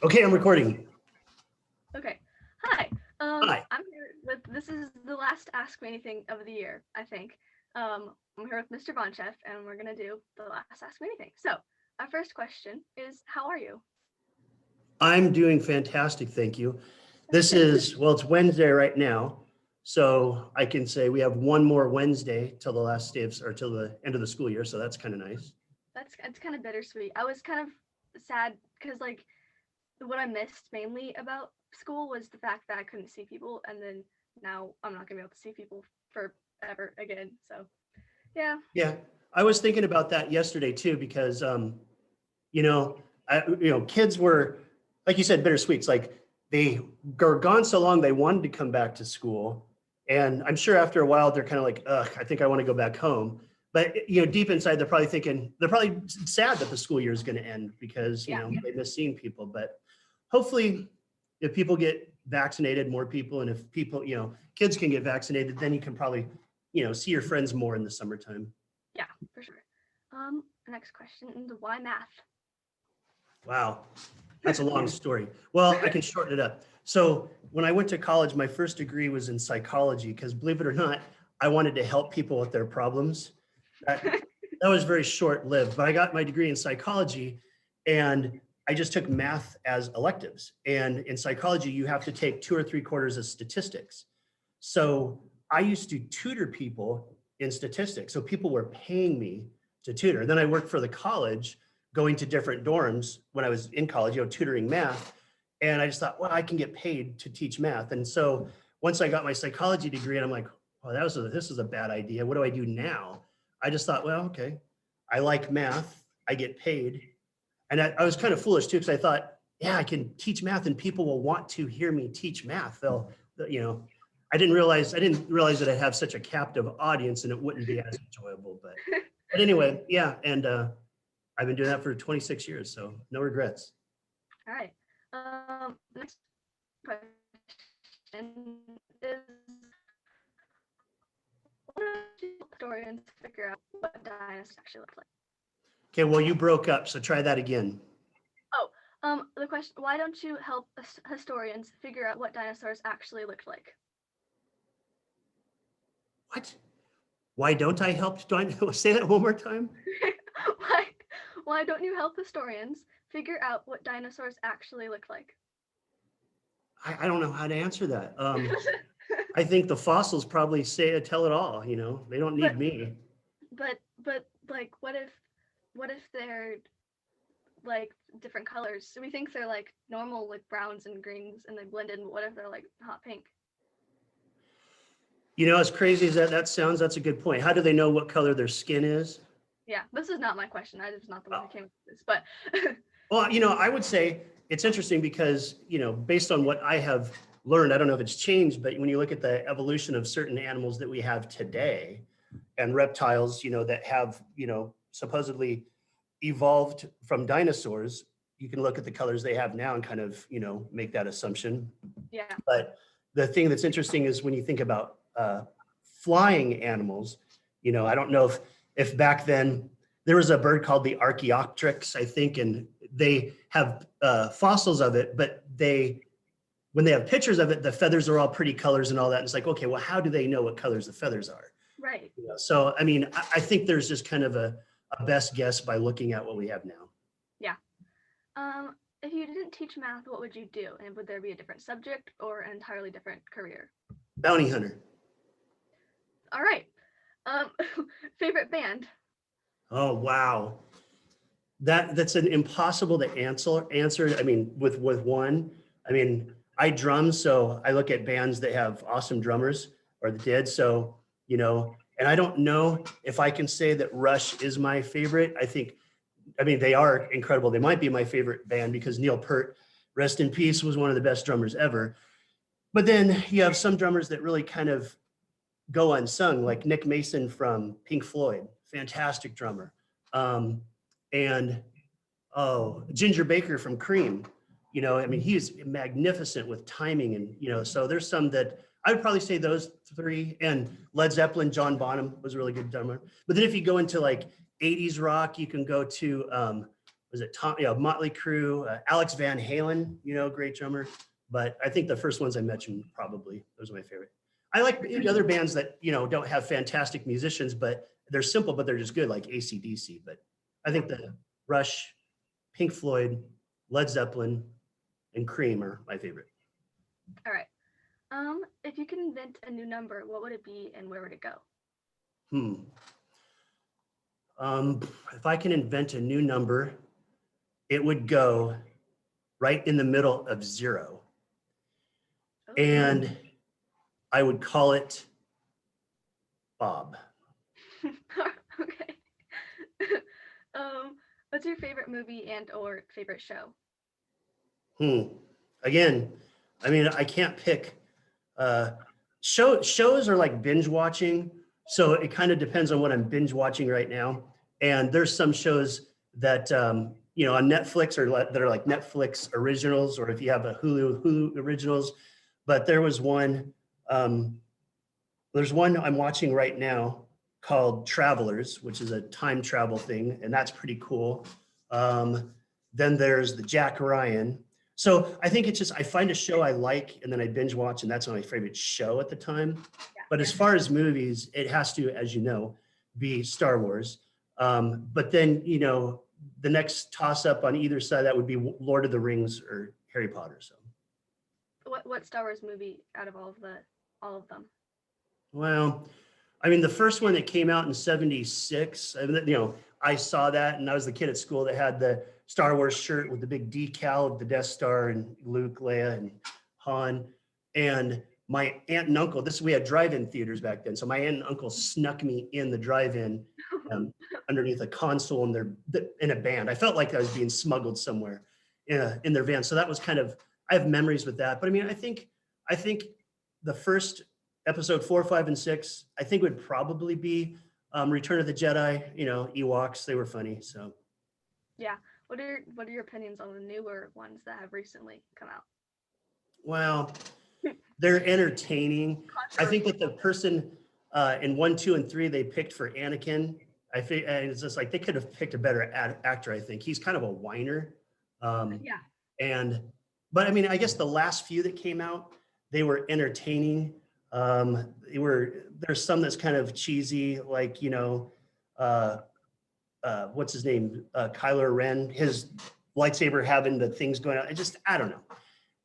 Okay, I'm recording. Okay. Hi. Hi. I'm here with this is the last Ask Me Anything of the year, I think. I'm here with Mr. Boncheff, and we're gonna do the last Ask Me Anything. So, our first question is, how are you? I'm doing fantastic, thank you. This is, well, it's Wednesday right now, so I can say we have one more Wednesday till the last day of, or till the end of the school year, so that's kind of nice. It's kind of bittersweet. I was kind of sad because what I missed mainly about school was the fact that I couldn't see people, and then now I'm not gonna be able to see people forever again. So, yeah. Yeah, I was thinking about that yesterday too, because you know, kids were, like you said, bittersweet. It's like they were gone so long, they wanted to come back to school. And I'm sure after a while, they're kind of like, ugh, I think I want to go back home. But, deep inside, they're probably thinking, they're probably sad that the school year is going to end because, Yeah. they miss seeing people. But hopefully, if people get vaccinated, more people, and if people, kids can get vaccinated, then you can probably, see your friends more in the summertime. Yeah, for sure. Next question is why math? Wow, that's a long story. Well, I can shorten it up. So when I went to college, my first degree was in psychology because, believe it or not, I wanted to help people with their problems. That, that was very short-lived, but I got my degree in psychology and I just took math as electives. And in psychology, you have to take 2 or 3 quarters of statistics. So I used to tutor people in statistics. So people were paying me to tutor. Then I worked for the college, going to different dorms when I was in college, tutoring math. And I just thought, well, I can get paid to teach math. And so once I got my psychology degree, and I'm like, oh, this is a bad idea. What do I do now? I just thought, well, okay, I like math. I get paid. And I was kind of foolish too, because I thought, yeah, I can teach math and people will want to hear me teach math. I didn't realize that I'd have such a captive audience and it wouldn't be as enjoyable. But anyway, yeah. And I've been doing that for 26 years, so no regrets. All right. Next question is, what do historians figure out what dinosaurs actually look like? Okay, well, you broke up, so try that again. Oh, the question: why don't you help historians figure out what dinosaurs actually looked like? What? Why don't I help? Do I say that one more time? why, why don't you help historians figure out what dinosaurs actually look like? I don't know how to answer that. I think the fossils probably tell it all. They don't need me. But like, what if they're like different colors? So we think they're like normal, like browns and greens, and they blend in. But what if they're like hot pink? As crazy as that sounds, that's a good point. How do they know what color their skin is? Yeah, this is not my question. I was not the one who came up with this, but well, I would say it's interesting because, based on what I have learned, I don't know if it's changed, but when you look at the evolution of certain animals that we have today and reptiles, that have, supposedly evolved from dinosaurs, you can look at the colors they have now and kind of, make that assumption. yeah. But the thing that's interesting is when you think about flying animals, I don't know if back then there was a bird called the Archaeopteryx, I think, and they have fossils of it, but when they have pictures of it, the feathers are all pretty colors and all that. And it's like, okay, well, how do they know what colors the feathers are? Right. So, I mean, I think there's just kind of a best guess by looking at what we have now. Yeah. If you didn't teach math, what would you do? And would there be a different subject or an entirely different career? Bounty hunter. All right. Favorite band? Oh, wow. That's an impossible to answer. I mean, with one, I mean, I drum, so I look at bands that have awesome drummers or that did. So, and I don't know if I can say that Rush is my favorite. I mean, they are incredible. They might be my favorite band because Neil Peart, rest in peace, was one of the best drummers ever. But then you have some drummers that really kind of go unsung, like Nick Mason from Pink Floyd, fantastic drummer. And Ginger Baker from Cream, I mean, he's magnificent with timing and, so there's some that I would probably say those 3, and Led Zeppelin, John Bonham was a really good drummer. But then if you go into like 80s rock, you can go to was it Tom? Yeah, Motley Crue, Alex Van Halen, great drummer. But I think the first ones I mentioned, probably, those are my favorite. I like other bands that, don't have fantastic musicians, but they're simple, but they're just good, like AC/DC. But I think the Rush, Pink Floyd, Led Zeppelin, and Cream are my favorite. All right. If you could invent a new number, what would it be and where would it go? If I can invent a new number, it would go right in the middle of 0. Oh. And I would call it Bob. Okay. What's your favorite movie and or favorite show? Again, I mean, I can't pick. Shows are like binge watching, so it kind of depends on what I'm binge watching right now. And there's some shows that on Netflix or that are like Netflix originals, or if you have a Hulu originals. But there's one I'm watching right now called Travelers, which is a time travel thing, and that's pretty cool. Then there's the Jack Ryan. So I think it's just, I find a show I like and then I binge watch, and that's my favorite show at the time. Yeah. But as far as movies, it has to, as you know, be Star Wars. But then, the next toss up on either side, that would be Lord of the Rings or Harry Potter. So What Star Wars movie out of all of them? Well, I mean, the first one that came out in 76, I saw that, and I was the kid at school that had the Star Wars shirt with the big decal of the Death Star and Luke, Leia, and Han. And my aunt and uncle, we had drive-in theaters back then. So my aunt and uncle snuck me in the drive-in underneath a console in a band. I felt like I was being smuggled somewhere in their van. So that was I have memories with that. But I mean, I think the first episode 4, 5, and 6, I think would probably be Return of the Jedi, Ewoks, they were funny. So yeah. What are your opinions on the newer ones that have recently come out? Well, they're entertaining. I think that the person in 1, 2, and 3 they picked for Anakin, and it's just like they could have picked a better actor. I think he's kind of a whiner. Yeah. But I mean, I guess the last few that came out, they were entertaining. There's some that's kind of cheesy, like what's his name, Kylo Ren, his lightsaber having the things going on. I don't know.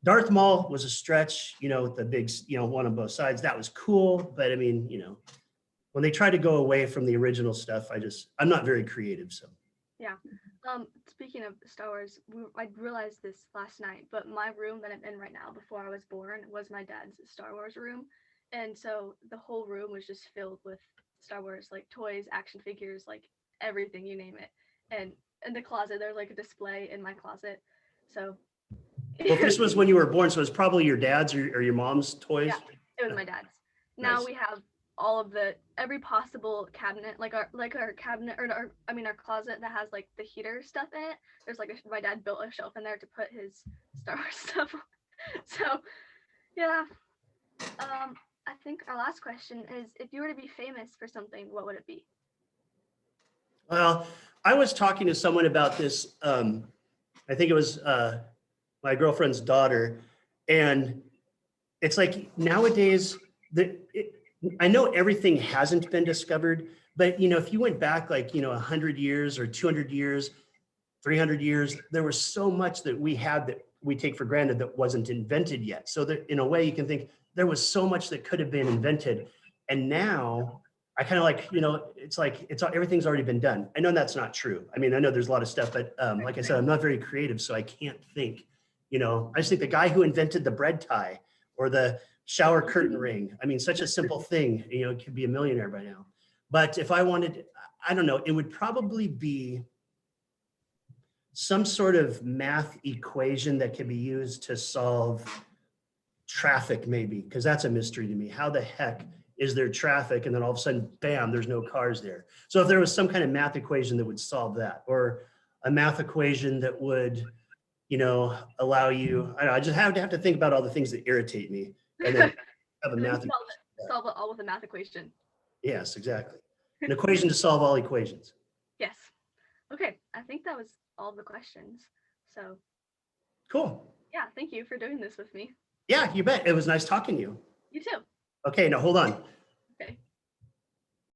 Darth Maul was a stretch, with the big, one on both sides. That was cool, but I mean, when they try to go away from the original stuff, I'm not very creative. So yeah. Speaking of Star Wars, I realized this last night, but my room that I'm in right now, before I was born, was my dad's Star Wars room. And so the whole room was just filled with Star Wars, like toys, action figures, like everything, you name it. And in the closet, there's like a display in my closet. So. Well, if this was when you were born, so it's probably your dad's or your mom's toys? Yeah, it was my dad's. Now we have all of every possible cabinet, like our cabinet, or our closet that has like the heater stuff in it. There's my dad built a shelf in there to put his Star Wars stuff on. So, yeah. I think our last question is, if you were to be famous for something, what would it be? Well, I was talking to someone about this. I think it was my girlfriend's daughter. And it's like nowadays, I know everything hasn't been discovered, but if you went back 100 years or 200 years, 300 years, there was so much that we had that we take for granted that wasn't invented yet. So that in a way you can think there was so much that could have been invented. And now I kind of it's like everything's already been done. I know that's not true. I mean, I know there's a lot of stuff, but like I said, I'm not very creative, so I can't think, I just think the guy who invented the bread tie or the shower curtain ring, I mean, such a simple thing, could be a millionaire by now. But if I wanted, I don't know, it would probably be some sort of math equation that can be used to solve traffic, maybe, because that's a mystery to me. How the heck is there traffic and then all of a sudden, bam, there's no cars there? So if there was some kind of math equation that would solve that, or a math equation that would, allow you, I don't know, I just have to think about all the things that irritate me and then have a math equation. Solve it all with a math equation. Yes, exactly. An equation to solve all equations. Yes. Okay, I think that was all the questions. So Cool. yeah, thank you for doing this with me. Yeah, you bet. It was nice talking to you. You too. Okay, now hold on.